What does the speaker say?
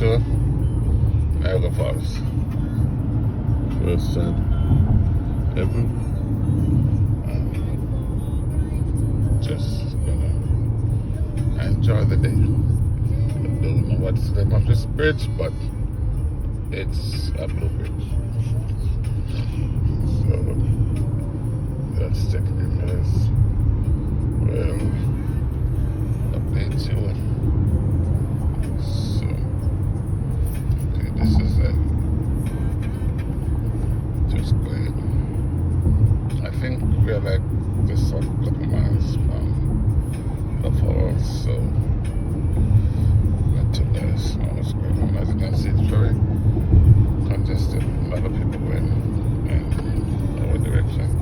to Niagara Falls. First time ever. Just gonna enjoy the day. I don't know what's the name of this bridge, but it's a blue bridge. So that's taking this. Well, update you. So, okay, this is it. Just going. I think we're like just a couple miles from the falls, so not too let us know what's going on. As you can see, it's very congested. A lot of people going in our direction.